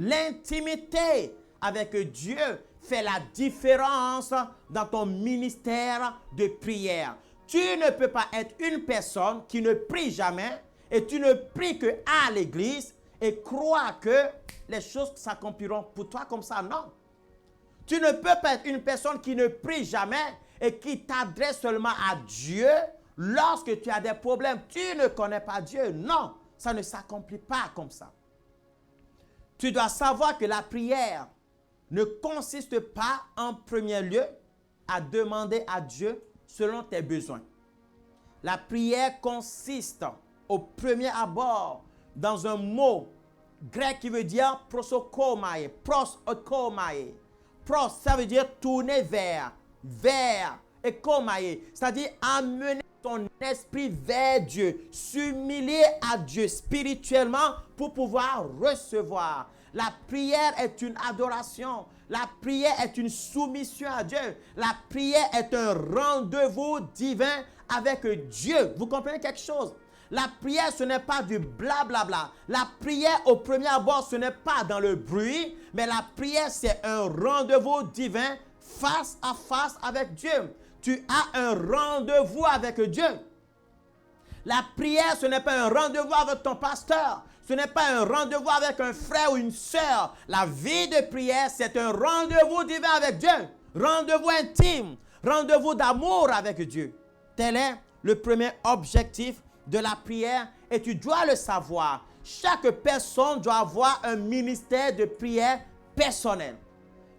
L'intimité avec Dieu fait la différence dans ton ministère de prière. Tu ne peux pas être une personne qui ne prie jamais et tu ne pries qu'à l'église et croire que les choses s'accompliront pour toi comme ça. Non. Tu ne peux pas être une personne qui ne prie jamais et qui t'adresse seulement à Dieu lorsque tu as des problèmes. Tu ne connais pas Dieu. Non, ça ne s'accomplit pas comme ça. Tu dois savoir que la prière ne consiste pas en premier lieu à demander à Dieu selon tes besoins. La prière consiste au premier abord dans un mot grec qui veut dire prosokomae, prosokomae. Pros, ça veut dire tourner vers, et komae, c'est-à-dire amener ton esprit vers Dieu, s'humilier à Dieu spirituellement pour pouvoir recevoir. La prière est une adoration. La prière est une soumission à Dieu. La prière est un rendez-vous divin avec Dieu. Vous comprenez quelque chose? La prière, ce n'est pas du blablabla. La prière, au premier abord, ce n'est pas dans le bruit, mais la prière, c'est un rendez-vous divin face à face avec Dieu. Tu as un rendez-vous avec Dieu. La prière, ce n'est pas un rendez-vous avec ton pasteur. Ce n'est pas un rendez-vous avec un frère ou une sœur. La vie de prière, c'est un rendez-vous divin avec Dieu. Rendez-vous intime. Rendez-vous d'amour avec Dieu. Tel est le premier objectif de la prière et tu dois le savoir. Chaque personne doit avoir un ministère de prière personnel.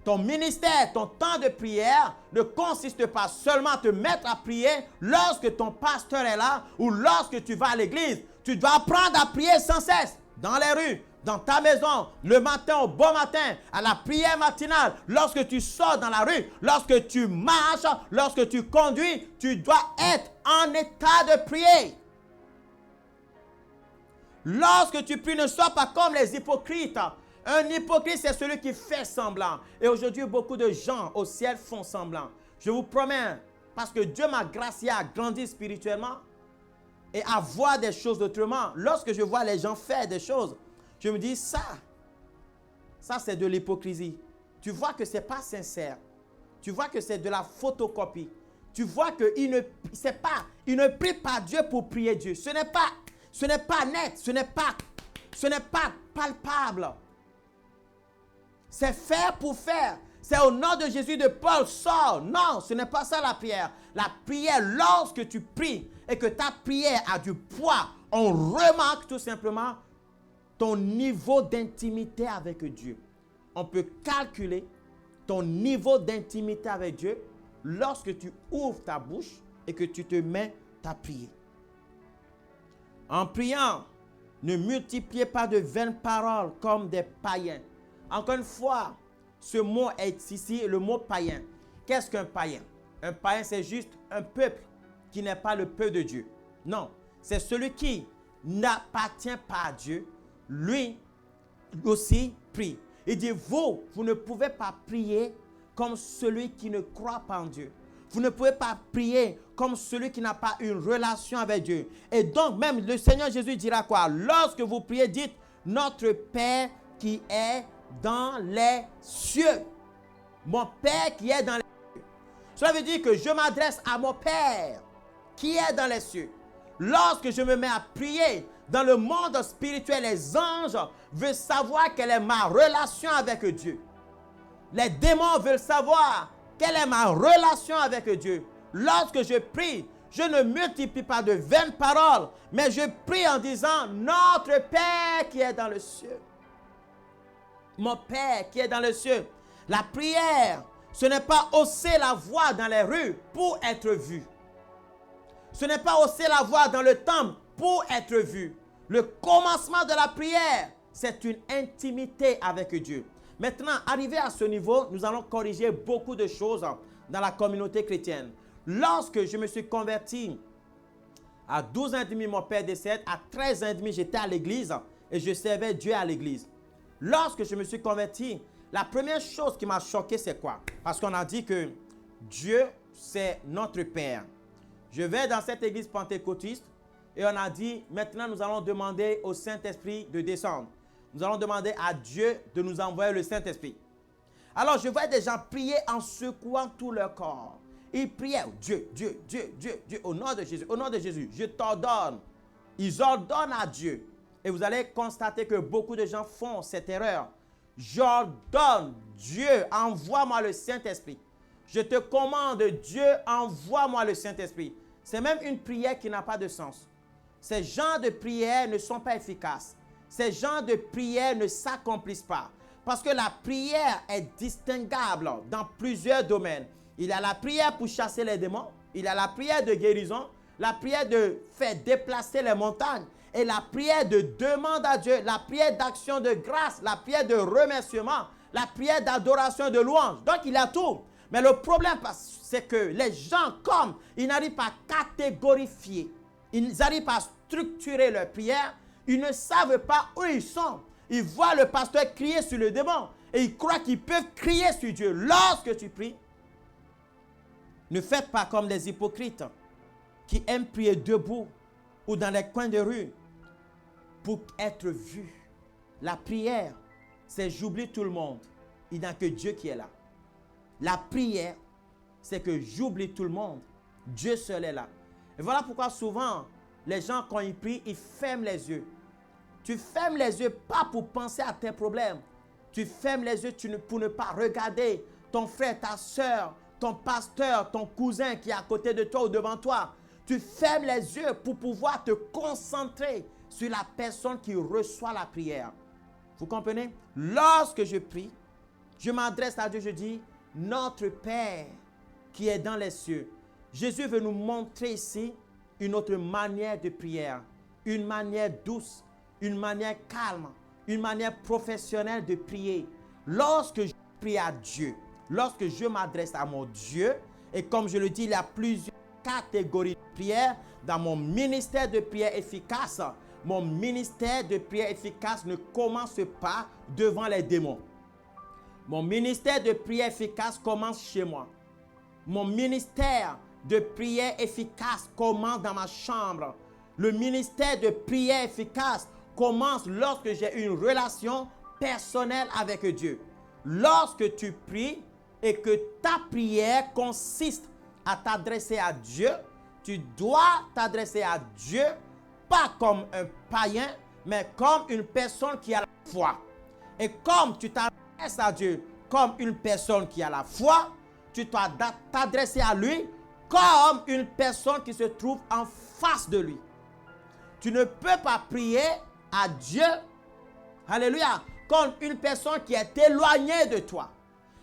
Ton ministère, ton temps de prière ne consiste pas seulement à te mettre à prier lorsque ton pasteur est là ou lorsque tu vas à l'église. Tu dois apprendre à prier sans cesse dans les rues, dans ta maison, le matin au bon matin, à la prière matinale, lorsque tu sors dans la rue, lorsque tu marches, lorsque tu conduis, tu dois être en état de prier. Lorsque tu pries, ne sois pas comme les hypocrites. Un hypocrite, c'est celui qui fait semblant. Et aujourd'hui, beaucoup de gens au ciel font semblant. Je vous promets, parce que Dieu m'a gracié à grandir spirituellement et à voir des choses autrement. Lorsque je vois les gens faire des choses, je me dis, ça c'est de l'hypocrisie. Tu vois que ce n'est pas sincère. Tu vois que c'est de la photocopie. Tu vois qu'il ne prie pas Dieu pour prier Dieu. Ce n'est pas net, ce n'est pas palpable. C'est faire pour faire. C'est au nom de Jésus de Paul, sors. Non, ce n'est pas ça la prière. La prière, lorsque tu pries et que ta prière a du poids, on remarque tout simplement ton niveau d'intimité avec Dieu. On peut calculer ton niveau d'intimité avec Dieu lorsque tu ouvres ta bouche et que tu te mets à prier. En priant, ne multipliez pas de vaines paroles comme des païens. Encore une fois, ce mot est ici le mot païen. Qu'est-ce qu'un païen? Un païen, c'est juste un peuple qui n'est pas le peuple de Dieu. Non, c'est celui qui n'appartient pas à Dieu. Lui aussi prie. Il dit, vous ne pouvez pas prier comme celui qui ne croit pas en Dieu. Vous ne pouvez pas prier comme celui qui n'a pas une relation avec Dieu. Et donc, même le Seigneur Jésus dira quoi? Lorsque vous priez, dites, notre Père qui est dans les cieux. Mon Père qui est dans les cieux. Cela veut dire que je m'adresse à mon Père qui est dans les cieux. Lorsque je me mets à prier dans le monde spirituel, les anges veulent savoir quelle est ma relation avec Dieu. Les démons veulent savoir quelle est ma relation avec Dieu. Lorsque je prie, je ne multiplie pas de vaines paroles, mais je prie en disant, notre Père qui est dans le cieux. Mon Père qui est dans le cieux. La prière, ce n'est pas hausser la voix dans les rues pour être vu. Ce n'est pas hausser la voix dans le temple pour être vu. Le commencement de la prière, c'est une intimité avec Dieu. Maintenant, arrivé à ce niveau, nous allons corriger beaucoup de choses dans la communauté chrétienne. Lorsque je me suis converti, à 12 ans et demi, mon père décède. À 13 ans et demi, j'étais à l'église et je servais Dieu à l'église. Lorsque je me suis converti, la première chose qui m'a choqué, c'est quoi? Parce qu'on a dit que Dieu, c'est notre Père. Je vais dans cette église pentecôtiste et on a dit, maintenant nous allons demander au Saint-Esprit de descendre. nous allons demander à Dieu de nous envoyer le Saint-Esprit. Alors, je vois des gens prier en secouant tout leur corps. Ils priaient, Dieu, Dieu, Dieu, Dieu, Dieu, au nom de Jésus, au nom de Jésus, je t'ordonne. Ils ordonnent à Dieu. Et vous allez constater que beaucoup de gens font cette erreur. J'ordonne, Dieu, envoie-moi le Saint-Esprit. Je te commande, Dieu, envoie-moi le Saint-Esprit. C'est même une prière qui n'a pas de sens. Ces genres de prières ne sont pas efficaces. Ces genres de prières ne s'accomplissent pas. Parce que la prière est distinguable dans plusieurs domaines. Il y a la prière pour chasser les démons. Il y a la prière de guérison. La prière de faire déplacer les montagnes. Et la prière de demande à Dieu. La prière d'action de grâce. La prière de remerciement. La prière d'adoration, de louange. Donc il y a tout. Mais le problème, c'est que les gens, comme ils n'arrivent pas à catégorifier, ils n'arrivent pas à structurer leur prière, ils ne savent pas où ils sont. Ils voient le pasteur crier sur le démon et ils croient qu'ils peuvent crier sur Dieu. Lorsque tu pries, ne faites pas comme les hypocrites qui aiment prier debout ou dans les coins de rue pour être vus. La prière, c'est j'oublie tout le monde. Il n'y a que Dieu qui est là. La prière, c'est que j'oublie tout le monde. Dieu seul est là. Et voilà pourquoi souvent, les gens, quand ils prient, ils ferment les yeux. Tu fermes les yeux pas pour penser à tes problèmes. Tu fermes les yeux pour ne pas regarder ton frère, ta soeur, ton pasteur, ton cousin qui est à côté de toi ou devant toi. Tu fermes les yeux pour pouvoir te concentrer sur la personne qui reçoit la prière. Vous comprenez? Lorsque je prie, je m'adresse à Dieu, je dis, notre Père qui est dans les cieux. Jésus veut nous montrer ici une autre manière de prière, une manière douce, une manière calme, une manière professionnelle de prier. Lorsque je prie à Dieu, lorsque je m'adresse à mon Dieu, et comme je le dis, il y a plusieurs catégories de prière dans mon ministère de prière efficace. Mon ministère de prière efficace ne commence pas devant les démons. Mon ministère de prière efficace commence chez moi. Mon ministère de prière efficace commence dans ma chambre. Le ministère de prière efficace commence lorsque j'ai une relation personnelle avec Dieu. Lorsque tu pries et que ta prière consiste à t'adresser à Dieu, tu dois t'adresser à Dieu pas comme un païen, mais comme une personne qui a la foi. Et comme tu t'adresses à Dieu comme une personne qui a la foi, tu dois t'adresser à lui comme une personne qui se trouve en face de lui. Tu ne peux pas prier à Dieu, alléluia, comme une personne qui est éloignée de toi.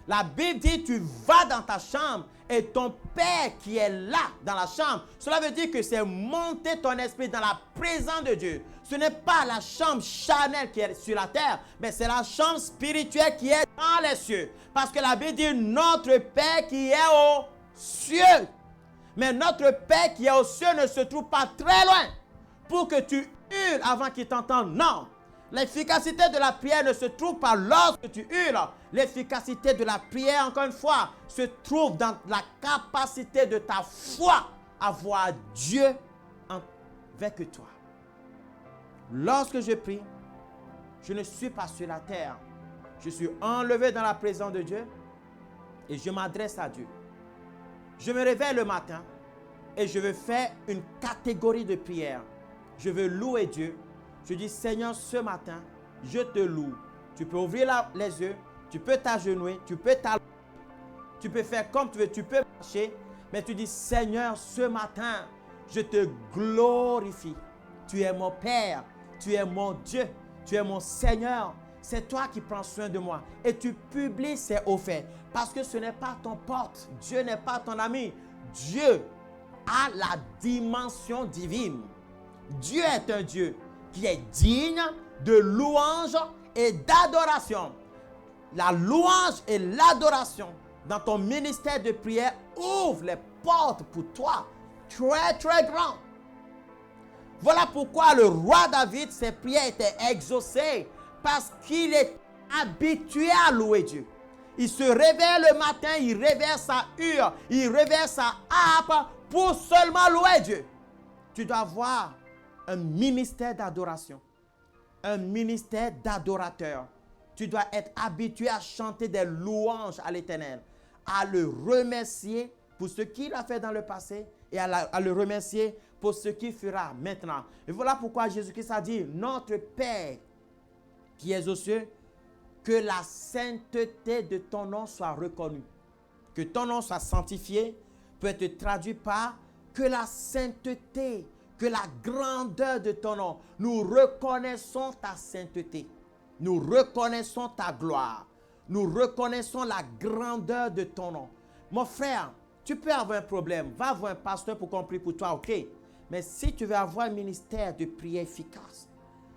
La Bible dit, tu vas dans ta chambre et ton Père qui est là dans la chambre. Cela veut dire que c'est monter ton esprit dans la présence de Dieu. Ce n'est pas la chambre charnelle qui est sur la terre, mais c'est la chambre spirituelle qui est dans les cieux. Parce que la Bible dit, notre Père qui est aux cieux. Mais notre Père qui est aux cieux ne se trouve pas très loin pour que tu hurles avant qu'il t'entende. Non. L'efficacité de la prière ne se trouve pas lorsque tu hurles. L'efficacité de la prière, encore une fois, se trouve dans la capacité de ta foi à voir Dieu avec toi. Lorsque je prie, je ne suis pas sur la terre. Je suis enlevé dans la présence de Dieu et je m'adresse à Dieu. Je me réveille le matin et je veux faire une catégorie de prière. Je veux louer Dieu. Je dis, Seigneur, ce matin, je te loue. Tu peux ouvrir les yeux, tu peux t'agenouiller, tu peux t'allonger, tu peux faire comme tu veux, tu peux marcher. Mais tu dis, Seigneur, ce matin, je te glorifie. Tu es mon Père, tu es mon Dieu, tu es mon Seigneur. C'est toi qui prends soin de moi. Et tu publies ces hauts faits. Parce que ce n'est pas ton pote. Dieu n'est pas ton ami. Dieu a la dimension divine. Dieu est un Dieu qui est digne de louange et d'adoration. La louange et l'adoration dans ton ministère de prière ouvre les portes pour toi très très grand. Voilà pourquoi le roi David, ses prières étaient exaucées parce qu'il est habitué à louer Dieu. Il se réveille le matin, il réveille sa hure, il réveille sa harpe pour seulement louer Dieu. Tu dois avoir un ministère d'adoration, un ministère d'adorateur. Tu dois être habitué à chanter des louanges à l'Éternel, à le remercier pour ce qu'il a fait dans le passé et à le remercier pour ce qu'il fera maintenant. Et voilà pourquoi Jésus-Christ a dit, notre Père qui es aux cieux, que la sainteté de ton nom soit reconnue. Que ton nom soit sanctifié peut être traduit par que la sainteté, que la grandeur de ton nom. Nous reconnaissons ta sainteté. Nous reconnaissons ta gloire. Nous reconnaissons la grandeur de ton nom. Mon frère, tu peux avoir un problème. Va voir un pasteur pour qu'on prie pour toi, ok? Mais si tu veux avoir un ministère de prière efficace,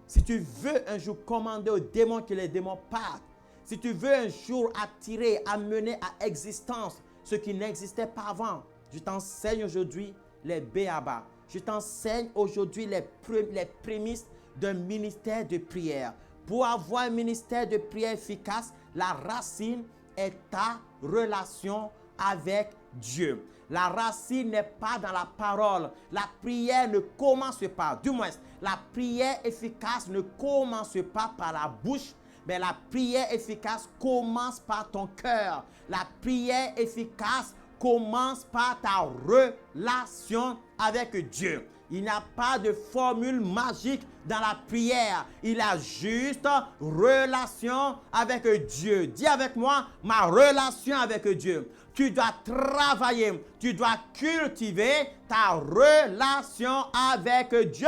si tu veux un jour commander aux démons que les démons partent, si tu veux un jour attirer, amener à existence ce qui n'existait pas avant, je t'enseigne aujourd'hui les béabas. Je t'enseigne aujourd'hui les prémices d'un ministère de prière. Pour avoir un ministère de prière efficace, la racine est ta relation avec Dieu. La racine n'est pas dans la parole. La prière ne commence pas, du moins, la prière efficace ne commence pas par la bouche, mais la prière efficace commence par ton cœur. La prière efficace commence par ta relation avec Dieu. Il n'y a pas de formule magique dans la prière. Il y a juste relation avec Dieu. Dis avec moi, ma relation avec Dieu. Tu dois travailler, tu dois cultiver ta relation avec Dieu.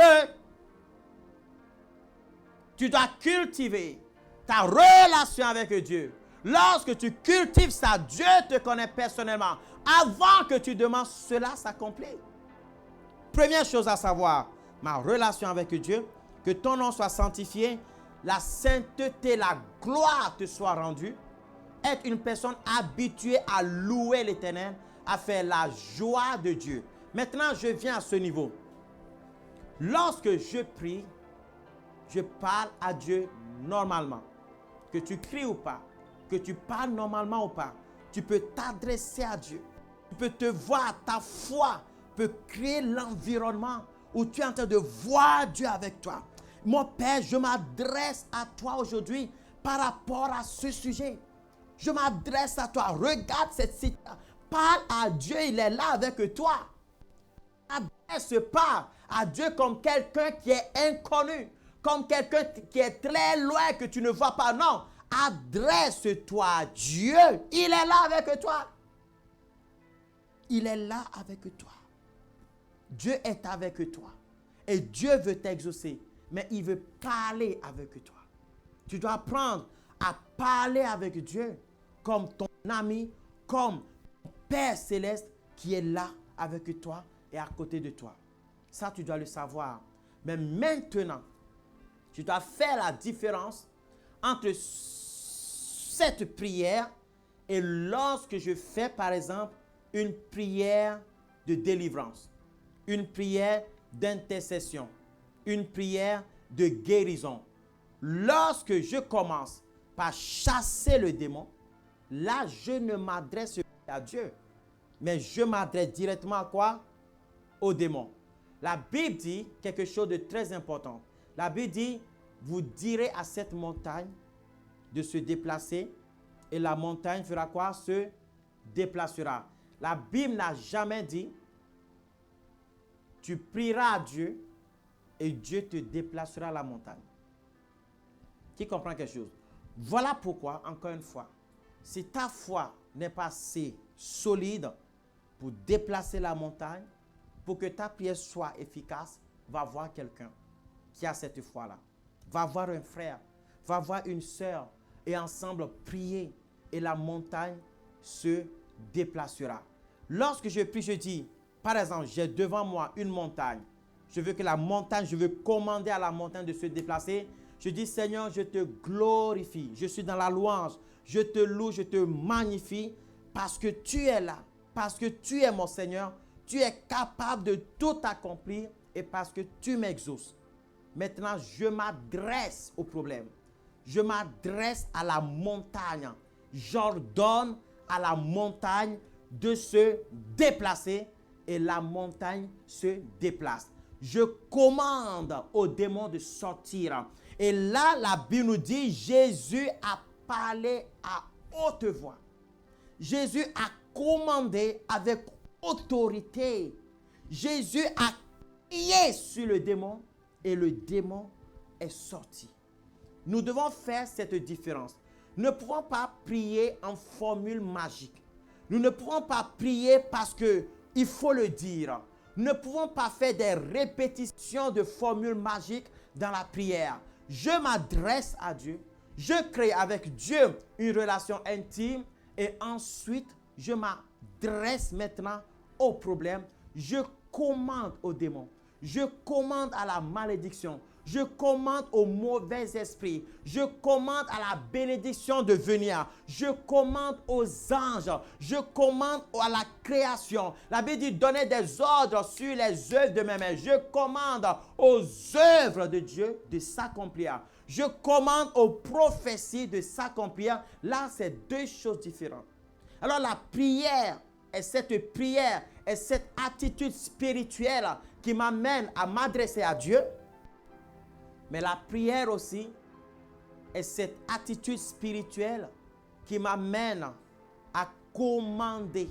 Tu dois cultiver ta relation avec Dieu. Lorsque tu cultives ça, Dieu te connaît personnellement. Avant que tu demandes, cela s'accomplit. Première chose à savoir, ma relation avec Dieu, que ton nom soit sanctifié, la sainteté, la gloire te soit rendue. Être une personne habituée à louer l'Éternel, à faire la joie de Dieu. Maintenant, je viens à ce niveau. Lorsque je prie, je parle à Dieu normalement. Que tu cries ou pas, que tu parles normalement ou pas, tu peux t'adresser à Dieu. Tu peux te voir, ta foi peut créer l'environnement où tu es en train de voir Dieu avec toi. Mon Père, je m'adresse à toi aujourd'hui par rapport à ce sujet. Je m'adresse à toi. Regarde cette situation. Parle à Dieu, il est là avec toi. Adresse pas à Dieu comme quelqu'un qui est inconnu, comme quelqu'un qui est très loin, que tu ne vois pas. Non, adresse-toi à Dieu. Il est là avec toi. Il est là avec toi. Dieu est avec toi. Et Dieu veut t'exaucer. Mais il veut parler avec toi. Tu dois apprendre à parler avec Dieu comme ton ami, comme ton Père céleste qui est là avec toi et à côté de toi. Ça, tu dois le savoir. Mais maintenant, tu dois faire la différence entre cette prière et lorsque je fais, par exemple, une prière de délivrance, une prière d'intercession, une prière de guérison. Lorsque je commence par chasser le démon, là, je ne m'adresse pas à Dieu, mais je m'adresse directement à quoi? Au démon. La Bible dit quelque chose de très important. La Bible dit, vous direz à cette montagne de se déplacer et la montagne fera quoi? Se déplacera. La Bible n'a jamais dit, tu prieras à Dieu et Dieu te déplacera la montagne. Qui comprend quelque chose? Voilà pourquoi, encore une fois, si ta foi n'est pas assez solide pour déplacer la montagne, pour que ta prière soit efficace, va voir quelqu'un qui a cette foi-là. Va voir un frère, va voir une sœur et ensemble prier et la montagne se déplacera. Lorsque je prie, je dis, par exemple, j'ai devant moi une montagne. Je veux que la montagne, je veux commander à la montagne de se déplacer. Je dis, Seigneur, je te glorifie. Je suis dans la louange. Je te loue, je te magnifie parce que tu es là. Parce que tu es mon Seigneur. Tu es capable de tout accomplir et parce que tu m'exauces. Maintenant, je m'adresse au problème. Je m'adresse à la montagne. J'ordonne à la montagne de se déplacer et la montagne se déplace. Je commande aux démons de sortir. Et là, la Bible nous dit, Jésus a parlé à haute voix. Jésus a commandé avec autorité. Jésus a crié sur le démon et le démon est sorti. Nous devons faire cette différence. Nous ne pouvons pas prier en formule magique. Nous ne pouvons pas prier parce qu'il faut le dire. Nous ne pouvons pas faire des répétitions de formules magiques dans la prière. Je m'adresse à Dieu. Je crée avec Dieu une relation intime et ensuite, je m'adresse maintenant au problème. Je commande au démon. Je commande à la malédiction. Je commande au mauvais esprit. Je commande à la bénédiction de venir. Je commande aux anges. Je commande à la création. La Bible dit donner des ordres sur les œuvres de mes mains. Je commande aux œuvres de Dieu de s'accomplir. Je commande aux prophéties de s'accomplir. Là, c'est deux choses différentes. Alors la prière est cette prière, est cette attitude spirituelle qui m'amène à m'adresser à Dieu. Mais la prière aussi est cette attitude spirituelle qui m'amène à commander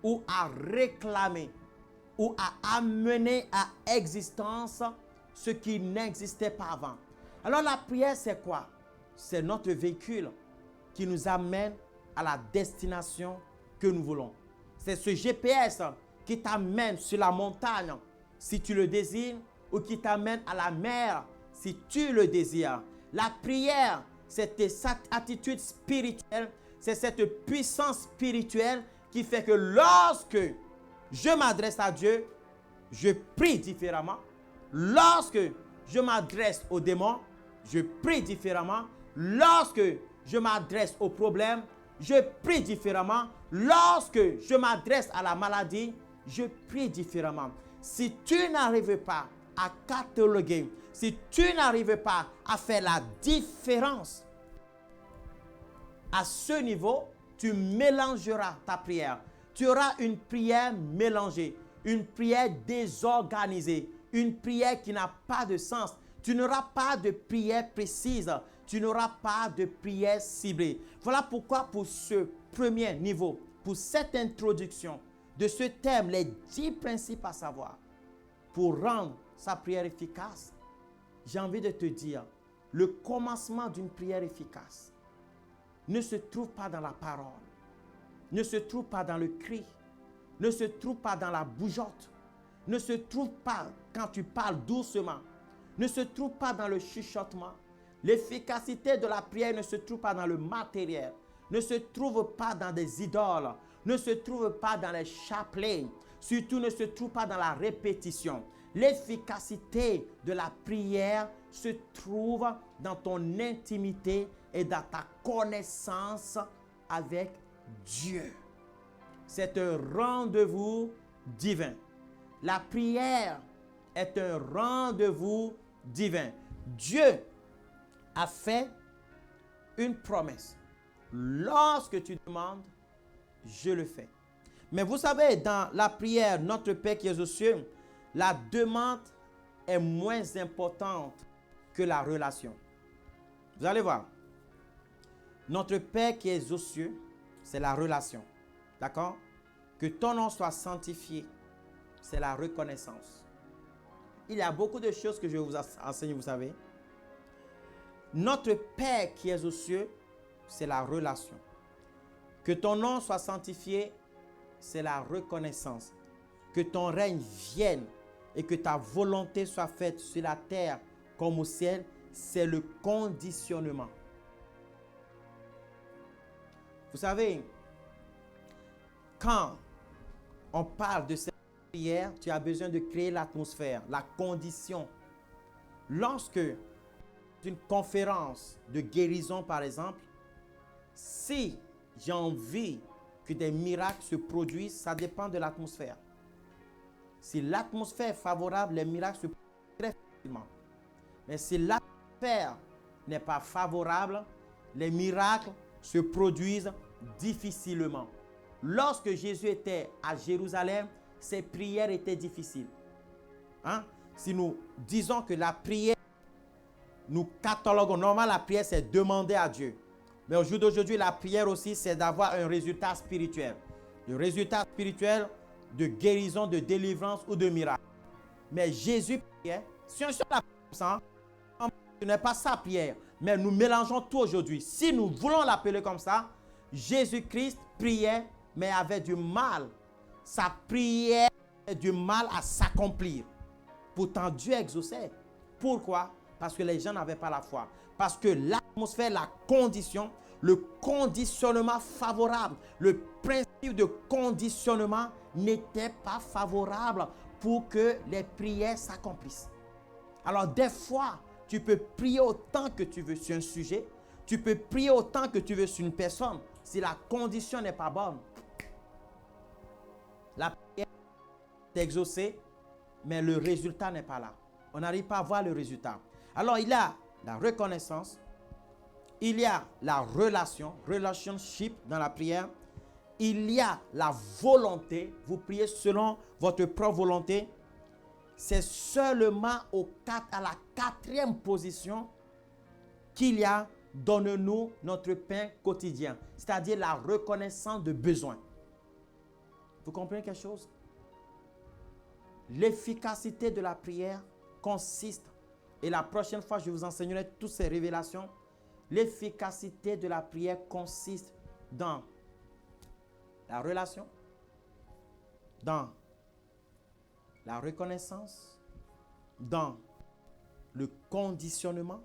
ou à réclamer ou à amener à existence ce qui n'existait pas avant. Alors la prière, c'est quoi? C'est notre véhicule qui nous amène à la destination que nous voulons. C'est ce GPS qui t'amène sur la montagne si tu le désires ou qui t'amène à la mer si tu le désires. La prière, c'est cette attitude spirituelle, c'est cette puissance spirituelle qui fait que lorsque je m'adresse à Dieu, je prie différemment. Lorsque je m'adresse aux démons, je prie différemment. Lorsque je m'adresse aux problèmes, je prie différemment. Lorsque je m'adresse à la maladie, je prie différemment. Si tu n'arrives pas à cataloguer, si tu n'arrives pas à faire la différence, à ce niveau, tu mélangeras ta prière. Tu auras une prière mélangée, une prière désorganisée, une prière qui n'a pas de sens. Tu n'auras pas de prière précise. Tu n'auras pas de prière ciblée. Voilà pourquoi pour ce premier niveau, pour cette introduction de ce thème, les 10 principes à savoir pour rendre sa prière efficace, j'ai envie de te dire, le commencement d'une prière efficace ne se trouve pas dans la parole, ne se trouve pas dans le cri, ne se trouve pas dans la bougeotte, ne se trouve pas quand tu parles doucement, ne se trouve pas dans le chuchotement. L'efficacité de la prière ne se trouve pas dans le matériel, ne se trouve pas dans des idoles, ne se trouve pas dans les chapelets, surtout ne se trouve pas dans la répétition. L'efficacité de la prière se trouve dans ton intimité et dans ta connaissance avec Dieu. C'est un rendez-vous divin. La prière est un rendez-vous divin. Dieu a fait une promesse. Lorsque tu demandes, je le fais. Mais vous savez, dans la prière, notre Père qui est aux cieux, la demande est moins importante que la relation. Vous allez voir. Notre Père qui est aux cieux, c'est la relation. D'accord? Que ton nom soit sanctifié, c'est la reconnaissance. Il y a beaucoup de choses que je vais vous enseigner, vous savez. Notre Père qui est aux cieux, c'est la relation. Que ton nom soit sanctifié, c'est la reconnaissance. Que ton règne vienne et que ta volonté soit faite sur la terre comme au ciel, c'est le conditionnement. Vous savez, quand on parle de cette prière, tu as besoin de créer l'atmosphère, la condition. Lorsque une conférence de guérison, par exemple, si j'ai envie que des miracles se produisent, ça dépend de l'atmosphère. Si l'atmosphère est favorable, les miracles se produisent très facilement. Mais si l'atmosphère n'est pas favorable, les miracles se produisent difficilement. Lorsque Jésus était à Jérusalem, ses prières étaient difficiles. Si nous disons que la prière nous cataloguons. Normalement, la prière, c'est demander à Dieu. Mais au jour d'aujourd'hui, la prière aussi, c'est d'avoir un résultat spirituel. Le résultat spirituel de guérison, de délivrance ou de miracle. Mais Jésus priait. Si on se la ça, ce n'est pas sa prière. Mais nous mélangeons tout aujourd'hui. Si nous voulons l'appeler comme ça, Jésus-Christ priait, mais avait du mal. Sa prière avait du mal à s'accomplir. Pourtant, Dieu exauçait. Pourquoi? Parce que les gens n'avaient pas la foi. Parce que l'atmosphère, la condition, le conditionnement favorable, le principe de conditionnement n'était pas favorable pour que les prières s'accomplissent. Alors, des fois, tu peux prier autant que tu veux sur un sujet. Tu peux prier autant que tu veux sur une personne. Si la condition n'est pas bonne, la prière est exaucée, mais le résultat n'est pas là. On n'arrive pas à voir le résultat. Alors, il y a la reconnaissance, il y a la relation, relationship dans la prière, il y a la volonté, vous priez selon votre propre volonté. C'est seulement à la quatrième position qu'il y a « Donne-nous notre pain quotidien », c'est-à-dire la reconnaissance de besoin. Vous comprenez quelque chose? L'efficacité de la prière consiste, et la prochaine fois je vous enseignerai toutes ces révélations, l'efficacité de la prière consiste dans la relation, dans la reconnaissance, dans le conditionnement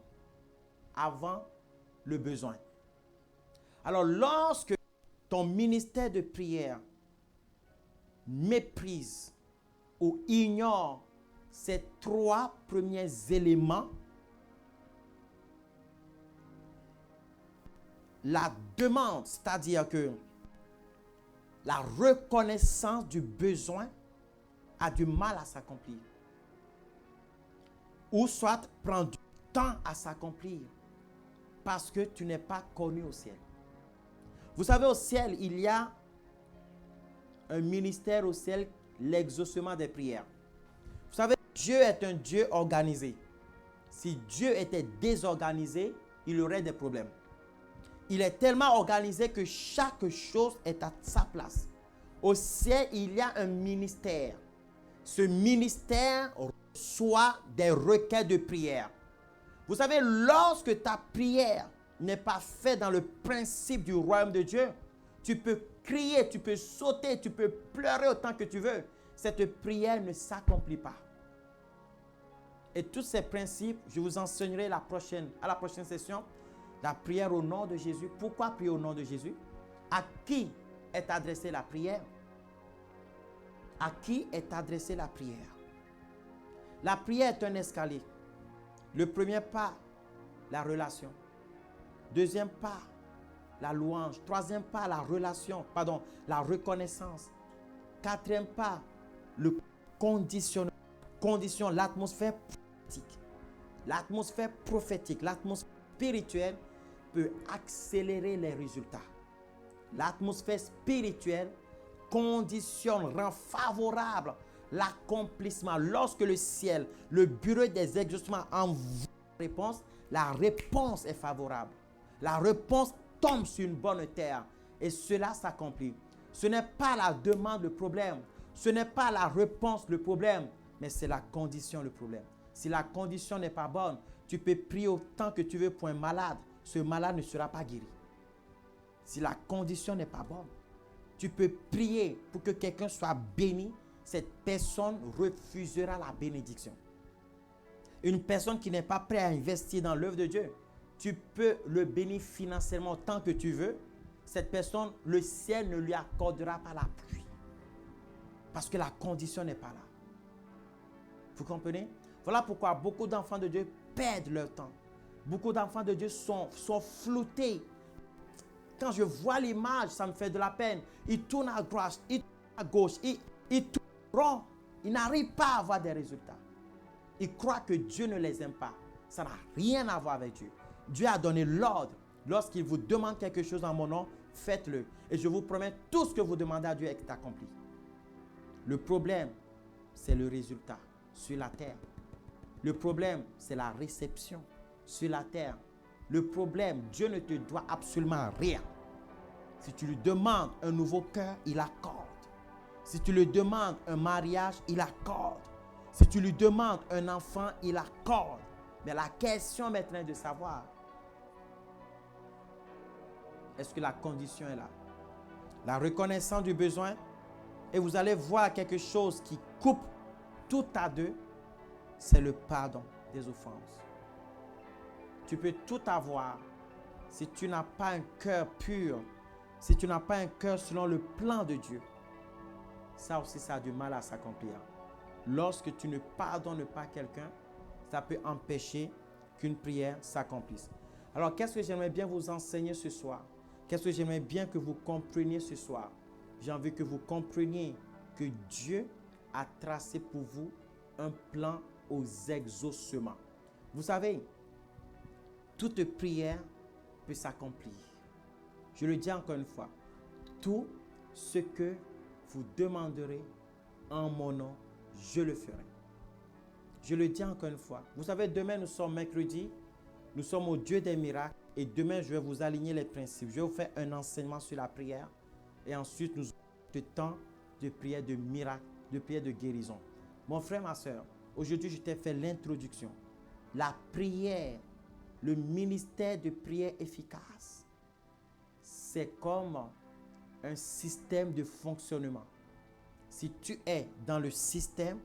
avant le besoin. Alors, lorsque ton ministère de prière méprise ou ignore ces trois premiers éléments, la demande, c'est-à-dire que la reconnaissance du besoin a du mal à s'accomplir. Ou soit prend du temps à s'accomplir parce que tu n'es pas connu au ciel. Vous savez, au ciel, il y a un ministère au ciel, l'exaucement des prières. Vous savez, Dieu est un Dieu organisé. Si Dieu était désorganisé, il aurait des problèmes. Il est tellement organisé que chaque chose est à sa place. Au ciel, il y a un ministère. Ce ministère reçoit des requêtes de prière. Vous savez, lorsque ta prière n'est pas faite dans le principe du royaume de Dieu, tu peux crier, tu peux sauter, tu peux pleurer autant que tu veux. Cette prière ne s'accomplit pas. Et tous ces principes, je vous enseignerai à la prochaine session, la prière au nom de Jésus. Pourquoi prier au nom de Jésus? À qui est adressée la prière? À qui est adressée la prière? La prière est un escalier. Le premier pas, la relation. Deuxième pas, la louange. Troisième pas, la reconnaissance. Quatrième pas, le conditionnement. L'atmosphère prophétique. L'atmosphère prophétique, l'atmosphère spirituelle peut accélérer les résultats. L'atmosphère spirituelle conditionne, rend favorable l'accomplissement. Lorsque le ciel, le bureau des exaucements envoie la réponse est favorable. La réponse tombe sur une bonne terre et cela s'accomplit. Ce n'est pas la demande le problème, ce n'est pas la réponse le problème, mais c'est la condition le problème. Si la condition n'est pas bonne, tu peux prier autant que tu veux pour un malade, ce malade ne sera pas guéri. Si la condition n'est pas bonne, tu peux prier pour que quelqu'un soit béni, cette personne refusera la bénédiction. Une personne qui n'est pas prête à investir dans l'œuvre de Dieu, tu peux le bénir financièrement autant que tu veux. Cette personne, le ciel ne lui accordera pas la pluie. Parce que la condition n'est pas là. Vous comprenez? Voilà pourquoi beaucoup d'enfants de Dieu perdent leur temps. Beaucoup d'enfants de Dieu sont floutés. Quand je vois l'image, ça me fait de la peine. Ils tournent à droite, ils tournent à gauche, ils tournent rond. Ils n'arrivent pas à avoir des résultats. Ils croient que Dieu ne les aime pas. Ça n'a rien à voir avec Dieu. Dieu a donné l'ordre. Lorsqu'il vous demande quelque chose en mon nom, faites-le. Et je vous promets, tout ce que vous demandez à Dieu est accompli. Le problème, c'est le résultat sur la terre. Le problème, c'est la réception. sur la terre. Le problème, Dieu ne te doit absolument rien. Si tu lui demandes un nouveau cœur, il accorde. Si tu lui demandes un mariage, il accorde. Si tu lui demandes un enfant, il accorde. Mais la question maintenant est de savoir, est-ce que la condition est là? La reconnaissance du besoin, et vous allez voir quelque chose qui coupe tout à deux, c'est le pardon des offenses. Tu peux tout avoir si tu n'as pas un cœur pur, si tu n'as pas un cœur selon le plan de Dieu. Ça aussi, ça a du mal à s'accomplir. Lorsque tu ne pardonnes pas quelqu'un, ça peut empêcher qu'une prière s'accomplisse. Alors, qu'est-ce que j'aimerais bien vous enseigner ce soir? Qu'est-ce que j'aimerais bien que vous compreniez ce soir? J'ai envie que vous compreniez que Dieu a tracé pour vous un plan aux exaucements. Vous savez, toute prière peut s'accomplir. Je le dis encore une fois, tout ce que vous demanderez en mon nom, je le ferai. Je le dis encore une fois. Vous savez, demain nous sommes mercredi, nous sommes au Dieu des miracles et demain je vais vous aligner les principes. Je vais vous faire un enseignement sur la prière et ensuite nous aurons le temps de prière de miracle, de prière de guérison. Mon frère, ma soeur, aujourd'hui je t'ai fait l'introduction. La prière, le ministère de prière efficace, c'est comme un système de fonctionnement. Si tu es dans le système,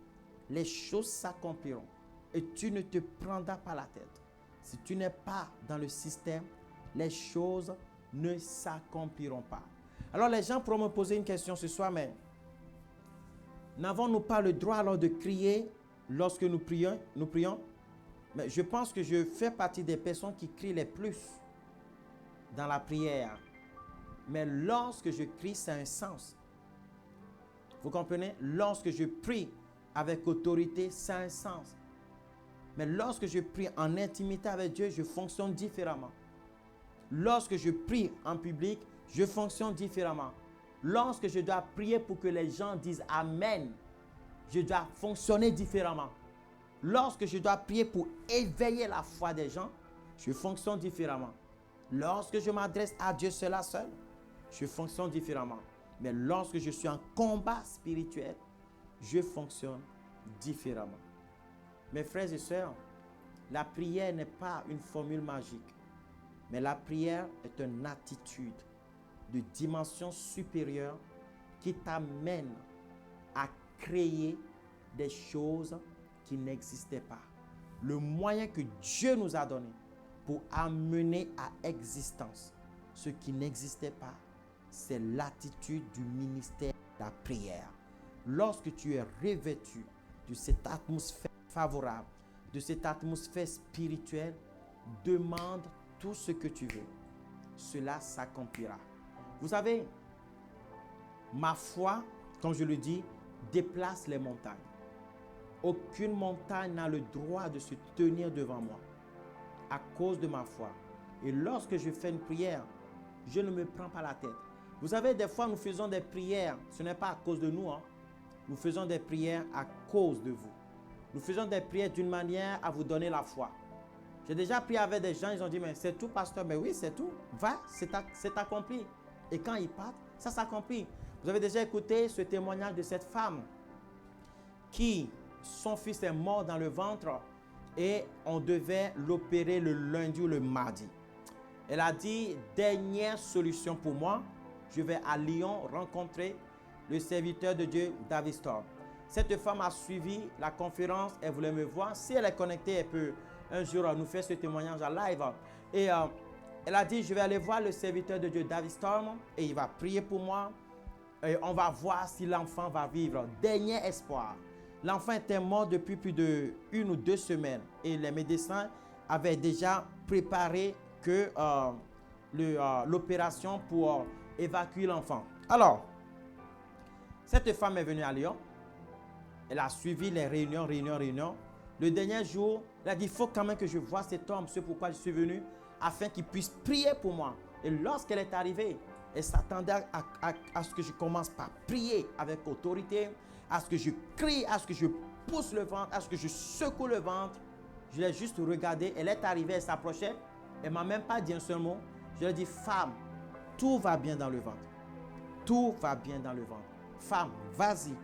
les choses s'accompliront et tu ne te prendras pas la tête. Si tu n'es pas dans le système, les choses ne s'accompliront pas. Alors les gens pourront me poser une question ce soir, mais n'avons-nous pas le droit alors de crier lorsque nous prions? Mais je pense que je fais partie des personnes qui crient les plus dans la prière. Mais lorsque je crie, ça a un sens. Vous comprenez? Lorsque je prie avec autorité, ça a un sens. Mais lorsque je prie en intimité avec Dieu, je fonctionne différemment. Lorsque je prie en public, je fonctionne différemment. Lorsque je dois prier pour que les gens disent Amen, je dois fonctionner différemment. Lorsque je dois prier pour éveiller la foi des gens, je fonctionne différemment. Lorsque je m'adresse à Dieu seul, je fonctionne différemment. Mais lorsque je suis en combat spirituel, je fonctionne différemment. Mes frères et sœurs, la prière n'est pas une formule magique, mais la prière est une attitude de dimension supérieure qui t'amène à créer des choses qui n'existaient pas. Le moyen que Dieu nous a donné pour amener à existence ce qui n'existait pas, c'est l'attitude du ministère de la prière. Lorsque tu es revêtu de cette atmosphère favorable, de cette atmosphère spirituelle, demande tout ce que tu veux. Cela s'accomplira. Vous savez, ma foi, comme je le dis, déplace les montagnes. Aucune montagne n'a le droit de se tenir devant moi à cause de ma foi. Et lorsque je fais une prière, je ne me prends pas la tête. Vous savez, des fois, nous faisons des prières. Ce n'est pas à cause de nous. Nous faisons des prières à cause de vous. Nous faisons des prières d'une manière à vous donner la foi. J'ai déjà prié avec des gens, ils ont dit, mais c'est tout, pasteur. Mais oui, c'est tout. Va, c'est accompli. Et quand ils partent, ça s'accomplit. Vous avez déjà écouté ce témoignage de cette femme qui, son fils est mort dans le ventre et on devait l'opérer le lundi ou le mardi. Elle a dit, dernière solution pour moi, je vais à Lyon rencontrer le serviteur de Dieu, David Storm. Cette femme a suivi la conférence, elle voulait me voir. Si elle est connectée, elle peut un jour nous faire ce témoignage en live. Et elle a dit, je vais aller voir le serviteur de Dieu, David Storm, et il va prier pour moi. Et on va voir si l'enfant va vivre. Dernier espoir. L'enfant était mort depuis plus de 1 ou 2 semaines. Et les médecins avaient déjà préparé que l'opération pour évacuer l'enfant. Alors, cette femme est venue à Lyon. Elle a suivi les réunions. Le dernier jour, elle a dit, il faut quand même que je voie cet homme. C'est pourquoi je suis venu, afin qu'il puisse prier pour moi. Et lorsqu'elle est arrivée, elle s'attendait à ce que je commence par prier avec autorité, à ce que je crie, à ce que je pousse le ventre, à ce que je secoue le ventre. Je l'ai juste regardée. Elle est arrivée, elle s'approchait. Elle ne m'a même pas dit un seul mot. Je lui ai dit, femme, tout va bien dans le ventre. Tout va bien dans le ventre. Femme, vas-y,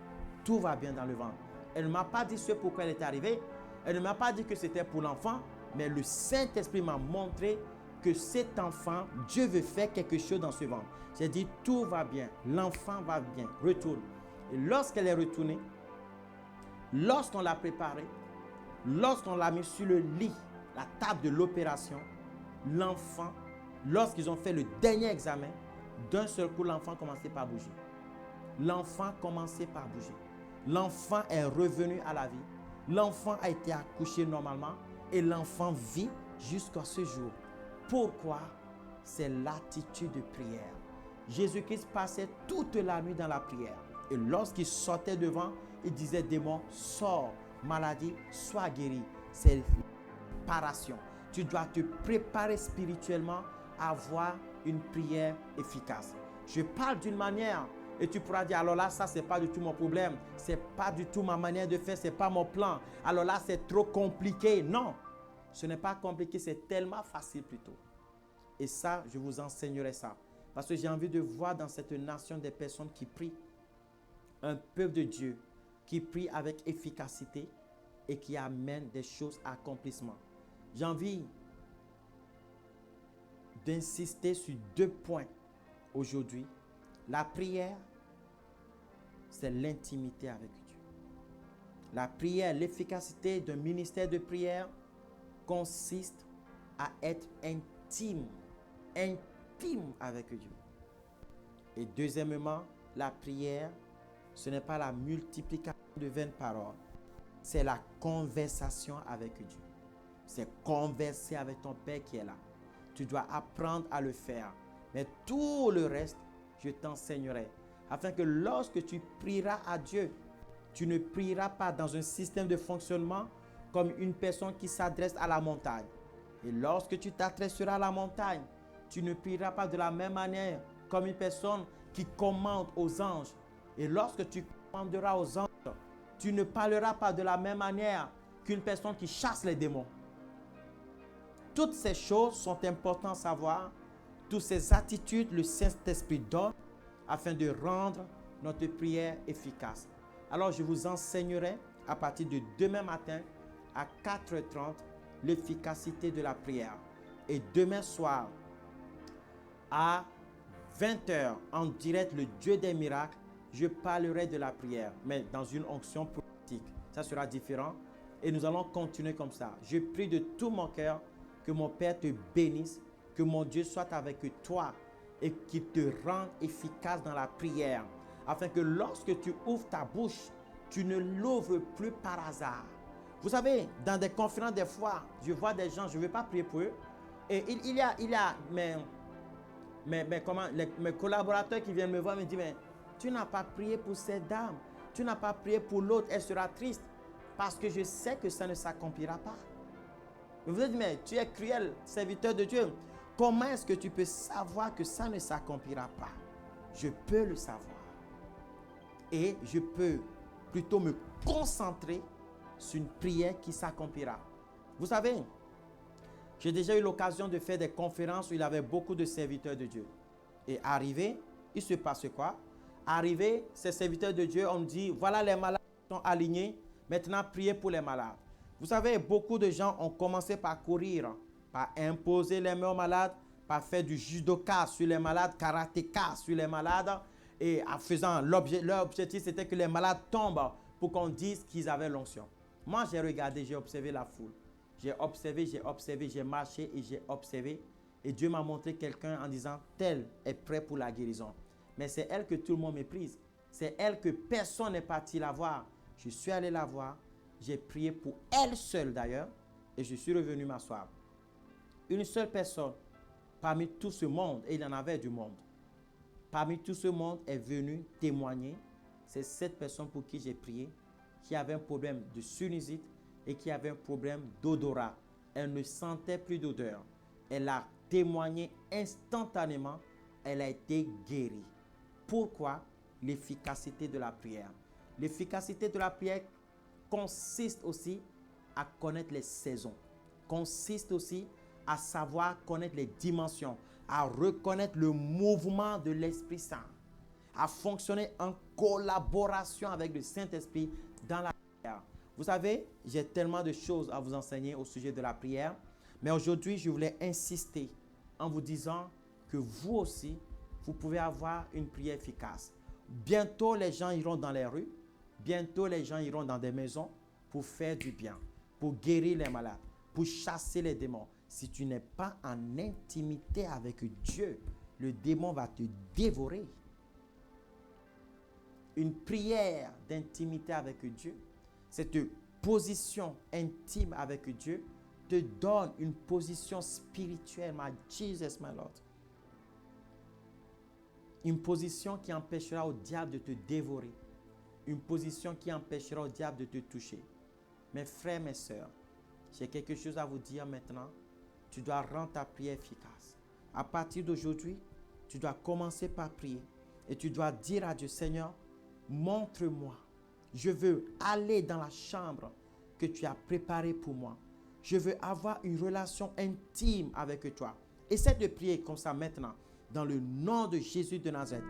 tout va bien dans le ventre. Elle ne m'a pas dit ce pourquoi elle était arrivée. Elle ne m'a pas dit que c'était pour l'enfant. Mais le Saint-Esprit m'a montré que cet enfant, Dieu veut faire quelque chose dans ce ventre. J'ai dit, tout va bien. L'enfant va bien. Retourne. Et lorsqu'elle est retournée, lorsqu'on l'a préparée, lorsqu'on l'a mis sur le lit, la table de l'opération, l'enfant, lorsqu'ils ont fait le dernier examen, d'un seul coup, l'enfant commençait par bouger. L'enfant commençait par bouger. L'enfant est revenu à la vie. L'enfant a été accouché normalement et l'enfant vit jusqu'à ce jour. Pourquoi? C'est l'attitude de prière. Jésus-Christ passait toute la nuit dans la prière. Et lorsqu'il sortait devant, il disait, démon, sors, maladie, sois guéri. C'est préparation. Tu dois te préparer spirituellement à avoir une prière efficace. Je parle d'une manière et tu pourras dire, alors là, ça, c'est pas du tout mon problème. C'est pas du tout ma manière de faire, c'est pas mon plan. Alors là, c'est trop compliqué. Non, ce n'est pas compliqué, c'est tellement facile plutôt. Et ça, je vous enseignerai ça. Parce que j'ai envie de voir dans cette nation des personnes qui prient. Un peuple de Dieu qui prie avec efficacité et qui amène des choses à accomplissement. J'ai envie d'insister sur 2 points aujourd'hui. La prière, c'est l'intimité avec Dieu. La prière, l'efficacité d'un ministère de prière consiste à être intime avec Dieu. Et deuxièmement, la prière, ce n'est pas la multiplication de vaines paroles, c'est la conversation avec Dieu. C'est converser avec ton Père qui est là. Tu dois apprendre à le faire. Mais tout le reste, je t'enseignerai. Afin que lorsque tu prieras à Dieu, tu ne prieras pas dans un système de fonctionnement comme une personne qui s'adresse à la montagne. Et lorsque tu t'adresseras à la montagne, tu ne prieras pas de la même manière comme une personne qui commande aux anges. Et lorsque tu commanderas aux anges, tu ne parleras pas de la même manière qu'une personne qui chasse les démons. Toutes ces choses sont importantes à savoir. Toutes ces attitudes, le Saint-Esprit donne afin de rendre notre prière efficace. Alors, je vous enseignerai à partir de demain matin à 4h30 l'efficacité de la prière. Et demain soir à 20h en direct, le Dieu des miracles, je parlerai de la prière, mais dans une onction prophétique. Ça sera différent et nous allons continuer comme ça. Je prie de tout mon cœur que mon Père te bénisse, que mon Dieu soit avec toi et qu'il te rende efficace dans la prière, afin que lorsque tu ouvres ta bouche, tu ne l'ouvres plus par hasard. Vous savez, dans des conférences, des fois, je vois des gens, je ne veux pas prier pour eux, et il y a mes collaborateurs qui viennent me voir et me disent, mais tu n'as pas prié pour cette dame, tu n'as pas prié pour l'autre, elle sera triste, parce que je sais que ça ne s'accomplira pas. Vous vous dites, mais tu es cruel, serviteur de Dieu. Comment est-ce que tu peux savoir que ça ne s'accomplira pas? Je peux le savoir. Et je peux plutôt me concentrer sur une prière qui s'accomplira. Vous savez, j'ai déjà eu l'occasion de faire des conférences où il y avait beaucoup de serviteurs de Dieu. Et arrivé, il se passe quoi? Arrivé, ces serviteurs de Dieu, on me dit, voilà les malades qui sont alignés, maintenant priez pour les malades. Vous savez, beaucoup de gens ont commencé par courir, par imposer les mains aux malades, par faire du judoka sur les malades, karatéka sur les malades. Et en faisant, leur objectif, c'était que les malades tombent pour qu'on dise qu'ils avaient l'onction. Moi, j'ai regardé, j'ai observé la foule. J'ai observé, j'ai marché et j'ai observé. Et Dieu m'a montré quelqu'un en disant, tel est prêt pour la guérison. Mais c'est elle que tout le monde méprise. C'est elle que personne n'est parti la voir. Je suis allé la voir. J'ai prié pour elle seule d'ailleurs. Et je suis revenu m'asseoir. Une seule personne parmi tout ce monde, et il y en avait du monde, parmi tout ce monde est venue témoigner. C'est cette personne pour qui j'ai prié, qui avait un problème de sinusite et qui avait un problème d'odorat. Elle ne sentait plus d'odeur. Elle a témoigné instantanément. Elle a été guérie. Pourquoi? L'efficacité de la prière. L'efficacité de la prière consiste aussi à connaître les saisons. Consiste aussi à savoir connaître les dimensions, à reconnaître le mouvement de l'Esprit Saint, à fonctionner en collaboration avec le Saint-Esprit dans la prière. Vous savez, j'ai tellement de choses à vous enseigner au sujet de la prière, mais aujourd'hui, je voulais insister en vous disant que vous aussi, vous pouvez avoir une prière efficace. Bientôt, les gens iront dans les rues, bientôt, les gens iront dans des maisons pour faire du bien, pour guérir les malades, pour chasser les démons. Si tu n'es pas en intimité avec Dieu, le démon va te dévorer. Une prière d'intimité avec Dieu, cette position intime avec Dieu te donne une position spirituelle, my Jesus, my Lord. Une position qui empêchera au diable de te dévorer. Une position qui empêchera au diable de te toucher. Mes frères, mes sœurs, j'ai quelque chose à vous dire maintenant. Tu dois rendre ta prière efficace. À partir d'aujourd'hui, tu dois commencer par prier. Et tu dois dire à Dieu, Seigneur, montre-moi. Je veux aller dans la chambre que tu as préparée pour moi. Je veux avoir une relation intime avec toi. Essaie de prier comme ça maintenant, dans le nom de Jésus de Nazareth.